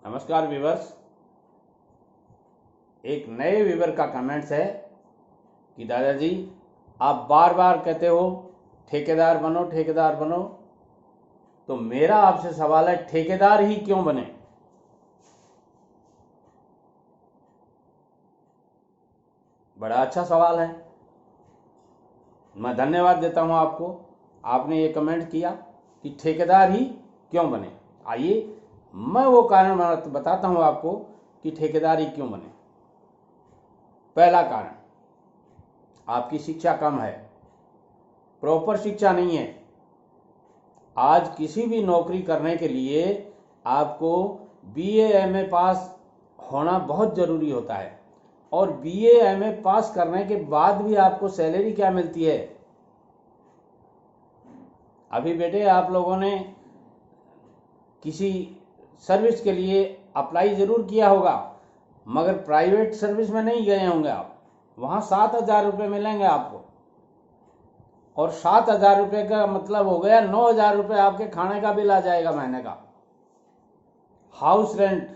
नमस्कार व्यूवर्स। एक नए व्यूवर का कमेंट्स है कि दादाजी आप बार बार कहते हो ठेकेदार बनो ठेकेदार बनो, तो मेरा आपसे सवाल है ठेकेदार ही क्यों बने? बड़ा अच्छा सवाल है। मैं धन्यवाद देता हूं आपको, आपने ये कमेंट किया कि ठेकेदार ही क्यों बने। आइए मैं वो कारण बताता हूं आपको कि ठेकेदार ही क्यों बने। पहला कारण, आपकी शिक्षा कम है, प्रॉपर शिक्षा नहीं है। आज किसी भी नौकरी करने के लिए आपको बीए एमए पास होना बहुत ज़रूरी होता है, और बीए एमए पास करने के बाद भी आपको सैलरी क्या मिलती है? अभी बेटे आप लोगों ने किसी सर्विस के लिए अप्लाई ज़रूर किया होगा, मगर प्राइवेट सर्विस में नहीं गए होंगे आप। वहाँ 7,000 रुपये मिलेंगे आपको, और 7,000 रुपये का मतलब हो गया 9,000 रुपये आपके खाने का बिल आ जाएगा महीने का। हाउस रेंट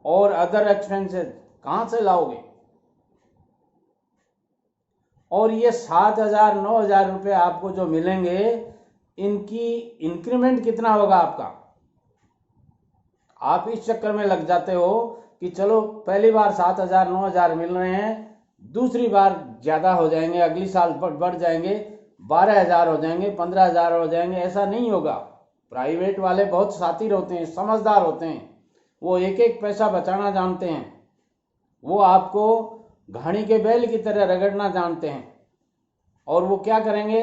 और अदर एक्सपेंसेस कहाँ से लाओगे? और ये 7,000 9,000 रुपये आपको जो मिलेंगे, इनकी इंक्रीमेंट कितना होगा आपका? आप इस चक्कर में लग जाते हो कि चलो पहली बार 7,000 9,000 मिल रहे हैं, दूसरी बार ज़्यादा हो जाएंगे, अगली साल बढ़ जाएंगे, 12,000 हो जाएंगे, 15,000 हो जाएंगे। ऐसा नहीं होगा। प्राइवेट वाले बहुत शातिर होते हैं, समझदार होते हैं, वो एक एक पैसा बचाना जानते हैं। वो आपको घानी के बैल की तरह रगड़ना जानते हैं। और वो क्या करेंगे,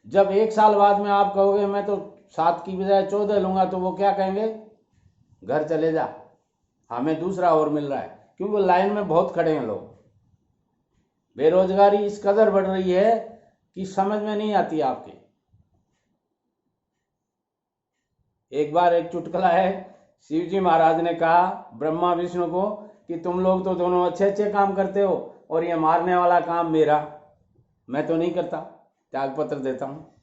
जब एक साल बाद में आप कहोगे मैं तो 7 की बजाय 14 लूँगा, तो वो क्या कहेंगे, घर चले जा, हमें दूसरा और मिल रहा है। क्योंकि लाइन में बहुत खड़े हैं लोग। बेरोजगारी इस कदर बढ़ रही है कि समझ में नहीं आती आपके। एक बार एक चुटकुला है, शिव जी महाराज ने कहा ब्रह्मा विष्णु को कि तुम लोग तो दोनों अच्छे अच्छे काम करते हो, और ये मारने वाला काम मेरा, मैं तो नहीं करता, त्याग पत्र देता हूँ।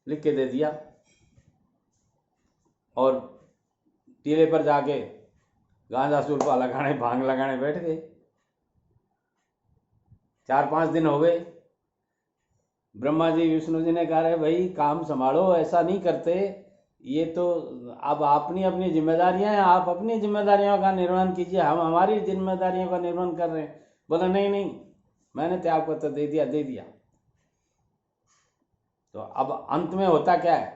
लिख के दे दिया, और टीले पर जाके गांजा सुरपा लगाने, भांग लगाने बैठ गए। 4-5 दिन हो गए। ब्रह्मा जी विष्णु जी ने कहा रे भाई काम संभालो, ऐसा नहीं करते, ये तो अब अपनी अपनी जिम्मेदारियां हैं, आप अपनी जिम्मेदारियों का निर्वहन कीजिए, हम हमारी जिम्मेदारियों का निर्वहन कर रहे हैं। बोला नहीं नहीं, मैंने त्याग पत्र दे दिया। तो अब अंत में होता क्या है,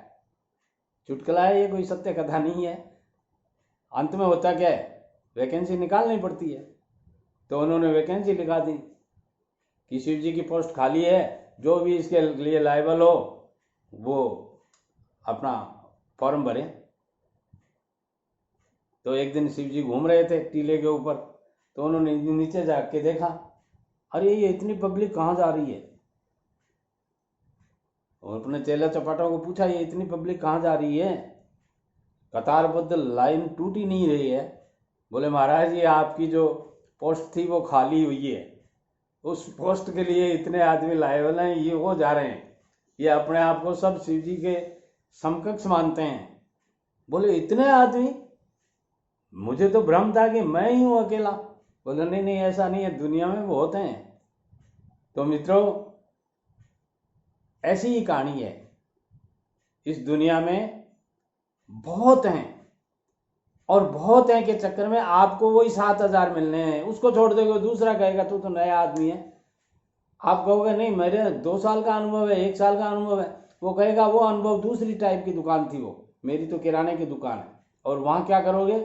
चुटकुला है ये, कोई सत्य कथा नहीं है। अंत में होता क्या है, वैकेंसी निकालनी पड़ती है। तो उन्होंने वैकेंसी लिखा दी कि शिव जी की पोस्ट खाली है, जो भी इसके लिए लायबल हो वो अपना फॉर्म भरे। तो एक दिन शिव जी घूम रहे थे टीले के ऊपर, तो उन्होंने नीचे जाके देखा, अरे ये इतनी पब्लिक कहाँ जा रही है? और अपने चेला चपाटों को पूछा, ये इतनी पब्लिक कहाँ जा रही है? कतारबद्ध लाइन टूट ही नहीं रही है। बोले महाराज ये आपकी जो पोस्ट थी वो खाली हुई है, उस पोस्ट के लिए इतने आदमी लायबल हैं, ये वो जा रहे हैं, ये अपने आप को सब शिव जी के समकक्ष मानते हैं। बोले इतने आदमी, मुझे तो भ्रम था कि मैं ही हूँ अकेला। बोले नहीं नहीं, ऐसा नहीं है, दुनिया में बहुत हैं। तो मित्रों, ऐसी ही कहानी है। इस दुनिया में बहुत हैं, और बहुत हैं के चक्कर में आपको वही 7,000 मिलने हैं, उसको छोड़ दोगे, दूसरा कहेगा तू तो नया आदमी है। आप कहोगे नहीं मेरे 2 साल का अनुभव है, 1 साल का अनुभव है, वो कहेगा वो अनुभव दूसरी टाइप की दुकान थी, वो मेरी तो किराने की दुकान है। और वहाँ क्या करोगे,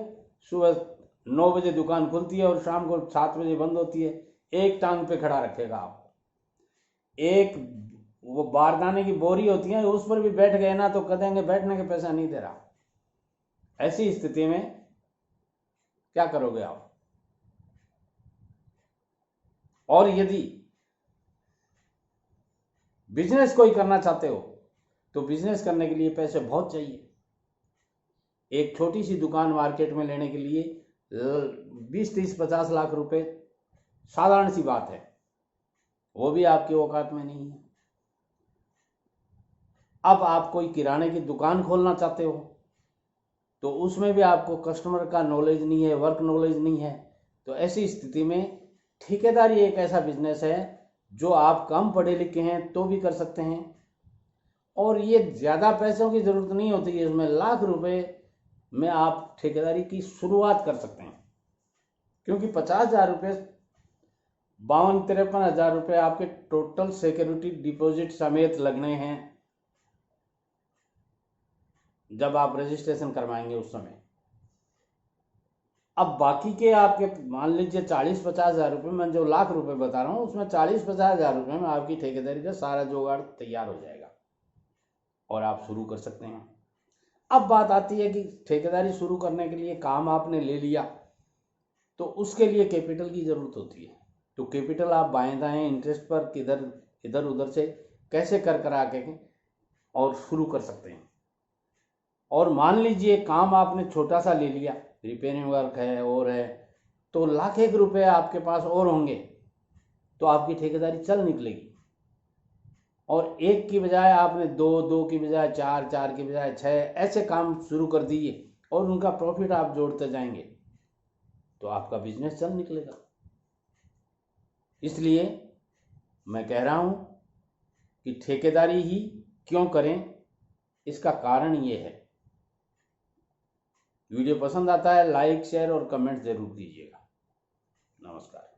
सुबह 9 बजे दुकान खुलती है और शाम को 7 बजे बंद होती है। एक टांग पे खड़ा रखेगा आपको। एक वो बारदाने की बोरी होती है, उस पर भी बैठ गए ना तो कहेंगे बैठने के पैसा नहीं दे रहा। ऐसी स्थिति में क्या करोगे आप? और यदि बिजनेस कोई करना चाहते हो तो बिजनेस करने के लिए पैसे बहुत चाहिए। एक छोटी सी दुकान मार्केट में लेने के लिए 20 30 50 लाख रुपए साधारण सी बात है, वो भी आपकी औकात में नहीं है। अब आप कोई किराने की दुकान खोलना चाहते हो तो उसमें भी आपको कस्टमर का नॉलेज नहीं है, वर्क नॉलेज नहीं है। तो ऐसी स्थिति में ठेकेदारी एक ऐसा बिजनेस है जो आप कम पढ़े लिखे हैं तो भी कर सकते हैं, और ये ज़्यादा पैसों की ज़रूरत नहीं होती है। इसमें लाख रुपए में आप ठेकेदारी की शुरुआत कर सकते हैं, क्योंकि 50,000 रुपये, 52-53 हज़ार रुपये आपके टोटल सिक्योरिटी डिपॉजिट समेत लगने हैं जब आप रजिस्ट्रेशन करवाएंगे उस समय। अब बाकी के आपके मान लीजिए 40-50 हज़ार रुपये, मैं जो लाख रुपए बता रहा हूँ उसमें 40-50 हज़ार रुपये में आपकी ठेकेदारी का सारा जुगाड़ तैयार हो जाएगा और आप शुरू कर सकते हैं। अब बात आती है कि ठेकेदारी शुरू करने के लिए काम आपने ले लिया तो उसके लिए कैपिटल की ज़रूरत होती है। तो कैपिटल आप बाएं दाएं इंटरेस्ट पर किधर इधर उधर से कैसे कर करा के और शुरू कर सकते हैं। और मान लीजिए काम आपने छोटा सा ले लिया, रिपेयरिंग वर्क है और है, तो लाख एक रुपए आपके पास और होंगे तो आपकी ठेकेदारी चल निकलेगी। और एक की बजाय आपने दो की बजाय चार की बजाय 6 ऐसे काम शुरू कर दिए और उनका प्रॉफिट आप जोड़ते जाएंगे तो आपका बिजनेस चल निकलेगा। इसलिए मैं कह रहा हूं कि ठेकेदारी ही क्यों करें, इसका कारण ये है। वीडियो पसंद आता है लाइक शेयर और कमेंट जरूर कीजिएगा। नमस्कार।